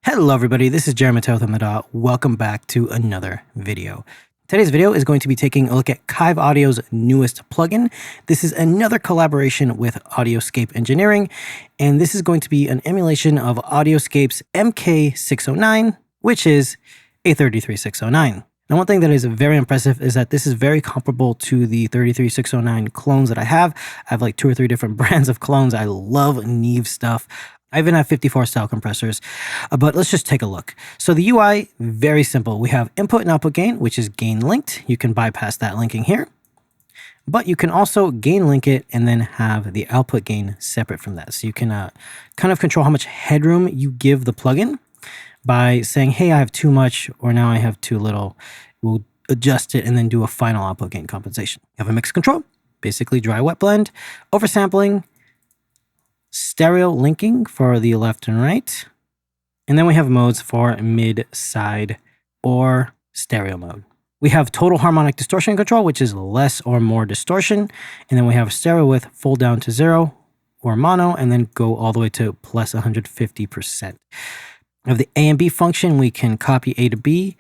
Hello everybody, this is Jeremy with the DAW. Welcome back to another video. Today's video is going to be taking a look at Kiive Audio's newest plugin. This is another collaboration with Audioscape Engineering, and this is going to be an emulation of Audioscape's MK609, which is a 33609. Now, one thing that is very impressive is that this is very comparable to the 33609 clones that I have. I have like 2 or 3 different brands of clones. I love Kiive stuff. I even have 54 style compressors, but let's just take a look. So the UI, very simple. We have input and output gain, which is gain linked. You can bypass that linking here, but you can also gain link it and then have the output gain separate from that. So you can kind of control how much headroom you give the plugin by saying, hey, I have too much, or now I have too little. We'll adjust it and then do a final output gain compensation. You have a mix control, basically dry wet blend, oversampling, stereo linking for the left and right. And then we have modes for mid, side, or stereo mode. We have total harmonic distortion control, which is less or more distortion. And then we have stereo with full down to 0 or mono, and then go all the way to plus 150%. We have the A and B function. We can copy A to B,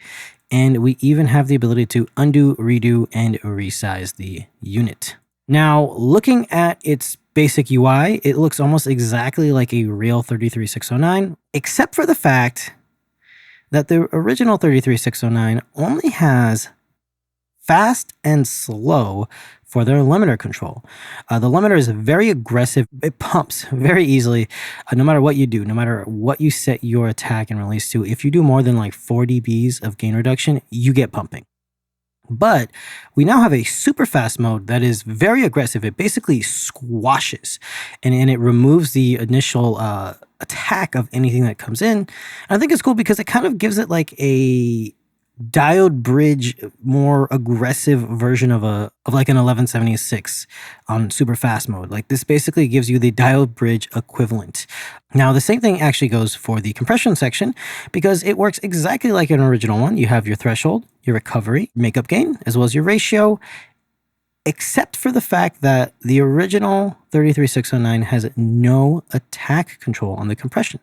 and we even have the ability to undo, redo, and resize the unit. Now, looking at its basic UI, it looks almost exactly like a real 33609, except for the fact that the original 33609 only has fast and slow for their limiter control. The limiter is very aggressive. It pumps very easily, no matter what you do, no matter what you set your attack and release to. If you do more than like 4 dBs of gain reduction, you get pumping. But we now have a super fast mode that is very aggressive. It basically squashes and it removes the initial attack of anything that comes in. And I think it's cool because it kind of gives it like a diode bridge, more aggressive version of like an 1176 on super fast mode. Like this basically gives you the diode bridge equivalent. Now the same thing actually goes for the compression section because it works exactly like an original one. You have your threshold, your recovery, makeup gain, as well as your ratio, except for the fact that the original 33609 has no attack control on the compression.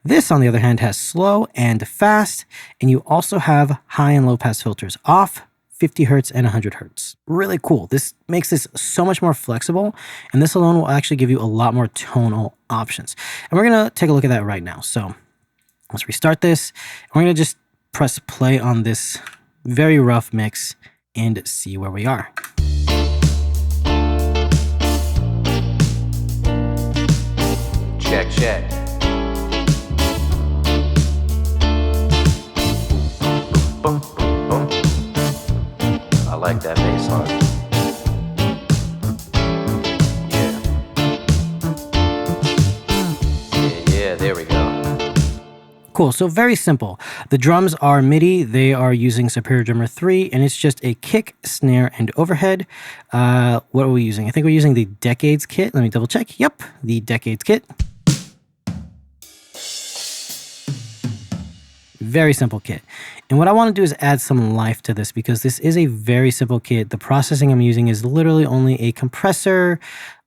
This, on the other hand, has slow and fast, and you also have high and low pass filters off, 50 hertz and 100 hertz. Really cool. This makes this so much more flexible, and this alone will actually give you a lot more tonal options. And we're going to take a look at that right now. So let's restart this. And we're going to just press play on this very rough mix and see where we are. Check, check. Boom, boom, boom. I like that bass line. Yeah, there we go. Cool, so very simple. The drums are MIDI, they are using Superior Drummer 3, and it's just a kick, snare, and overhead. What are we using? I think we're using the Decades kit. Let me double check. Yep, the Decades kit. Very simple kit. And what I want to do is add some life to this because this is a very simple kit. The processing I'm using is literally only a compressor,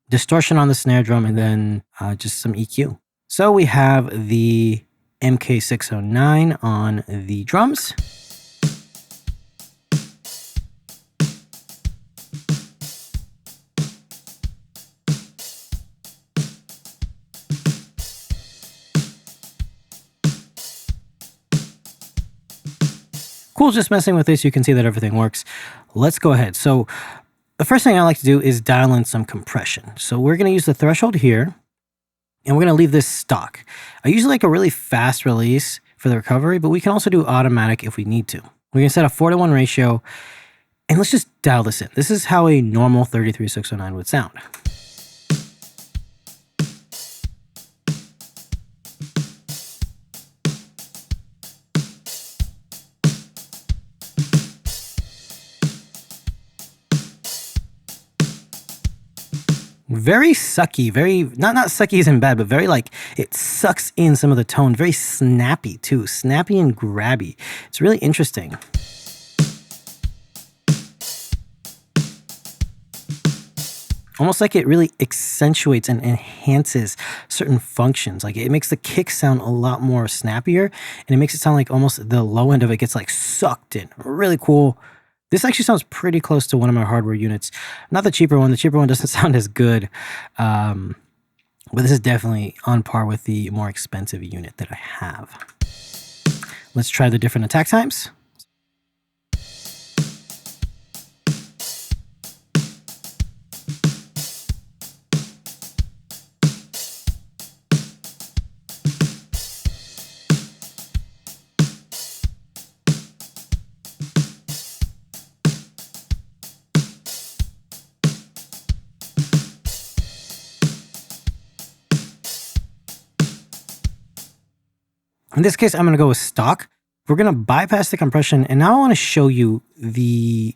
distortion on the snare drum, and then just some EQ. So we have the MK609 on the drums. Cool, just messing with this, you can see that everything works. Let's go ahead. So the first thing I like to do is dial in some compression. So we're going to use the threshold here, and we're going to leave this stock. I usually like a really fast release for the recovery, but we can also do automatic if we need to. We're going to set a 4:1 ratio, and let's just dial this in. This is how a normal 33609 would sound. Very sucky, very, not sucky isn't bad, but very like, it sucks in some of the tone. Very snappy too, snappy and grabby. It's really interesting. almost like it really accentuates and enhances certain functions. Like it makes the kick sound a lot more snappier, and it makes it sound like almost the low end of it gets like sucked in. Really cool. This actually sounds pretty close to one of my hardware units. Not the cheaper one. The cheaper one doesn't sound as good. But this is definitely on par with the more expensive unit that I have. Let's try the different attack times. In this case, I'm going to go with stock. We're going to bypass the compression, and now I want to show you the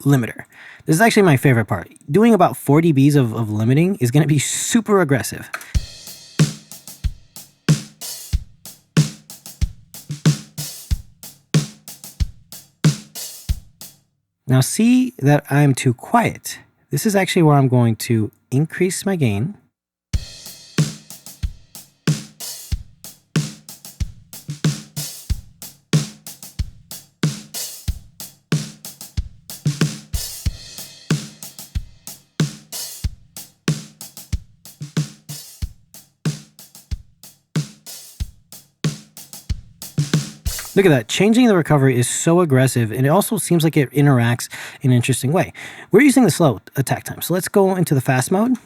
limiter. This is actually my favorite part. Doing about 4 dBs of limiting is going to be super aggressive. Now see that I'm too quiet. This is actually where I'm going to increase my gain. Look at that. Changing the recovery is so aggressive, and it also seems like it interacts in an interesting way. We're using the slow attack time, so let's go into the fast mode.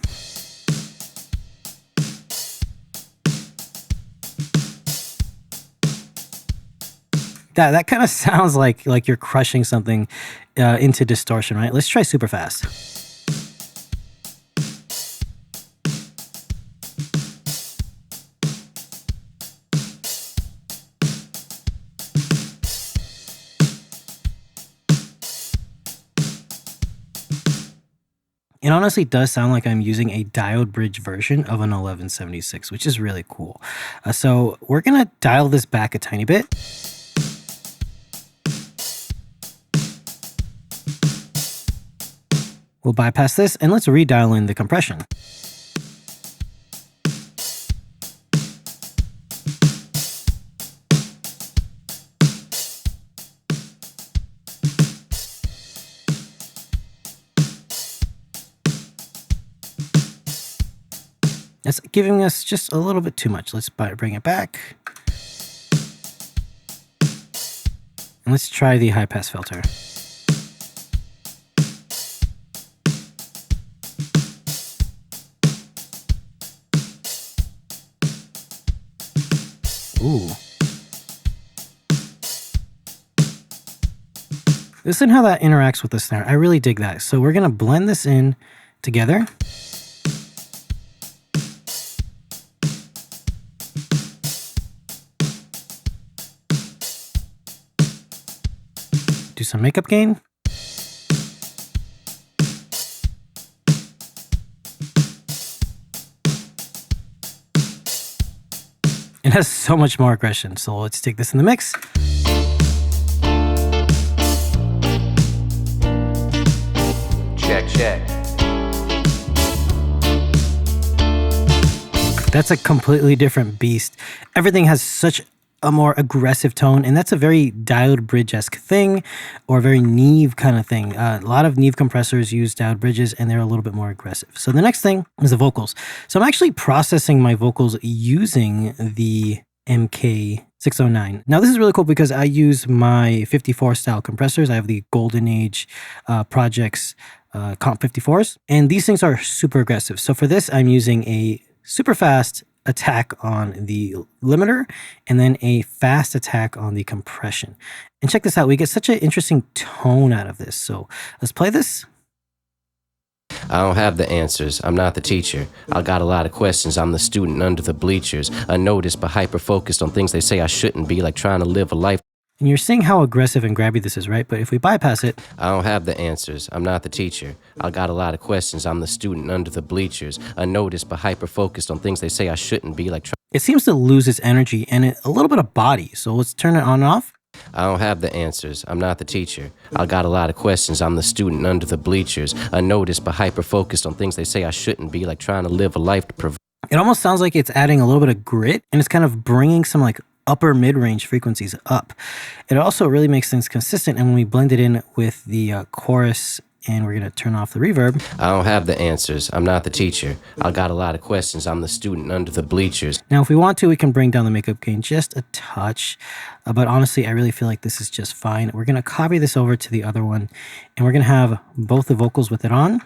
That kind of sounds like you're crushing something into distortion, right? Let's try super fast. It honestly does sound like I'm using a diode bridge version of an 1176, which is really cool. So we're going to dial this back a tiny bit. We'll bypass this, and let's redial in the compression. That's giving us just a little bit too much. Let's bring it back. And let's try the high pass filter. Ooh. Listen how that interacts with the snare. I really dig that. So we're going to blend this in together. Do some makeup gain. It has so much more aggression, so let's take this in the mix. Check, check. That's a completely different beast. Everything has such a more aggressive tone, and that's a very diode bridge-esque thing, or a very Kiive kind of thing. A lot of Kiive compressors use diode bridges, and they're a little bit more aggressive. So the next thing is the vocals. So I'm actually processing my vocals using the MK609. Now this is really cool because I use my 54 style compressors. I have the Golden Age Projects Comp 54s, and these things are super aggressive. So for this, I'm using a super fast attack on the limiter and then a fast attack on the compression. And check this out, we get such an interesting tone out of this. So let's play this. I don't have the answers. I'm not the teacher. I got a lot of questions. I'm the student under the bleachers. Unnoticed but hyper-focused on things they say I shouldn't be, like trying to live a life. And you're seeing how aggressive and grabby this is, right? But if we bypass it... I don't have the answers. I'm not the teacher. I got a lot of questions. I'm the student under the bleachers. Unnoticed but hyper-focused on things they say I shouldn't be, like... It seems to lose its energy and a little bit of body. So let's turn it on and off. I don't have the answers. I'm not the teacher. I got a lot of questions. I'm the student under the bleachers. Unnoticed but hyper-focused on things they say I shouldn't be, like trying to live a life to provide. It almost sounds like it's adding a little bit of grit, and it's kind of bringing some like upper mid-range frequencies up. It also really makes things consistent, and when we blend it in with the chorus, and we're going to turn off the reverb. I don't have the answers. I'm not the teacher. I got a lot of questions. I'm the student under the bleachers. Now, if we want to, we can bring down the makeup gain just a touch. But honestly, I really feel like this is just fine. We're going to copy this over to the other one, and we're going to have both the vocals with it on.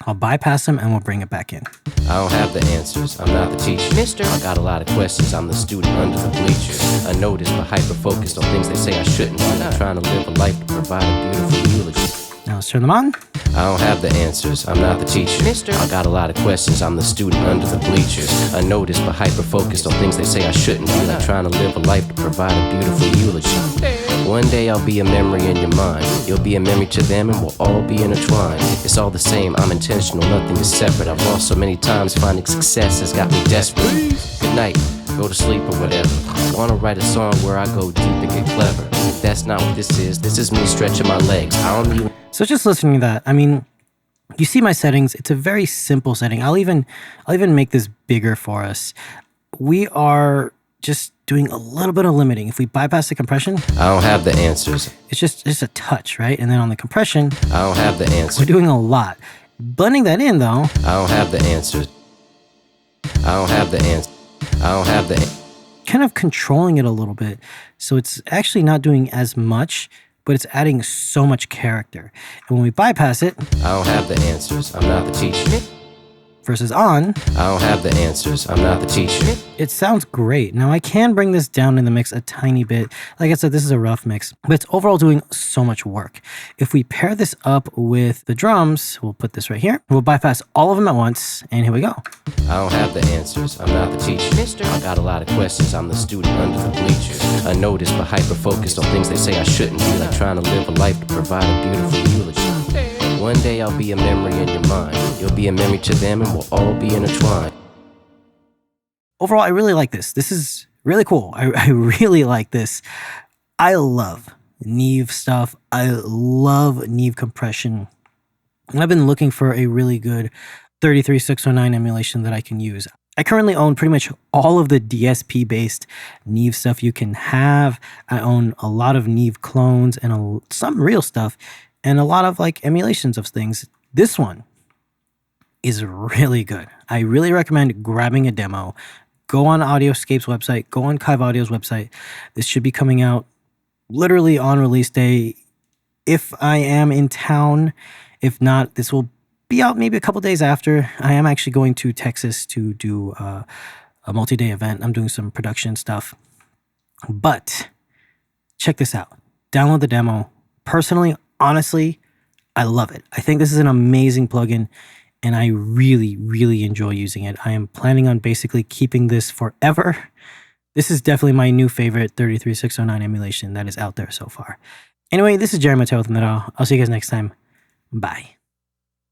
I'll bypass them, and we'll bring it back in. I don't have the answers. I'm not the teacher. Mister, I got a lot of questions. I'm the student under the bleachers. Unnoticed but hyper-focused on things they say I shouldn't be. I'm trying to live a life to provide a beautiful eulogy. Now let's turn them on. I don't have the answers. I'm not the teacher. Mister, I got a lot of questions. I'm the student under the bleachers. Unnoticed but hyper-focused on things they say I shouldn't be. Like trying to live a life to provide a beautiful eulogy. One day I'll be a memory in your mind. You'll be a memory to them and we'll all be intertwined. It's all the same. I'm intentional. Nothing is separate. I've lost so many times. Finding success has got me desperate. Good night. Go to sleep or whatever. Wanna write a song where I go deep and get clever. That's not what this is. This is me stretching my legs. I don't even... So just listening to that, I mean, you see my settings. It's a very simple setting. I'll even make this bigger for us. We are just doing a little bit of limiting. If we bypass the compression, I don't have the answers. It's just a touch, right? And then on the compression, I don't have the answers. We're doing a lot. Blending that in though, I don't have the answers. I don't have the answer. I don't have the... Kind of controlling it a little bit. So it's actually not doing as much, but it's adding so much character. And when we bypass it, I don't have the answers. I'm not the teacher. Versus on, I don't have the answers. I'm not the teacher. It sounds great. Now I can bring this down in the mix a tiny bit. Like I said, this is a rough mix, but it's overall doing so much work. If we pair this up with the drums, we'll put this right here. We'll bypass all of them at once, and here we go. I don't have the answers. I'm not the teacher. Mister, I got a lot of questions. I'm the student under the bleachers. Unnoticed but hyper-focused on things they say I shouldn't be. Like trying to live a life to provide a beautiful eulogy. One day I'll be a memory in your mind. You'll be a memory to them and we'll all be intertwined. Overall, I really like this. This is really cool. I really like this. I love Kiive stuff. I love Kiive compression. And I've been looking for a really good 33609 emulation that I can use. I currently own pretty much all of the DSP-based Kiive stuff you can have. I own a lot of Kiive clones and some real stuff, and a lot of like emulations of things. This one is really good. I really recommend grabbing a demo. Go on Audioscape's website, go on Kiive Audio's website. This should be coming out literally on release day if I am in town. If not, this will be out maybe a couple days after. I am actually going to Texas to do a multi-day event. I'm doing some production stuff. But check this out. Download the demo. Personally, honestly, I love it. I think this is an amazing plugin, and I really, really enjoy using it. I am planning on basically keeping this forever. This is definitely my new favorite 33609 emulation that is out there so far. Anyway, this is Jeremy with the DAW. I'll see you guys next time. Bye.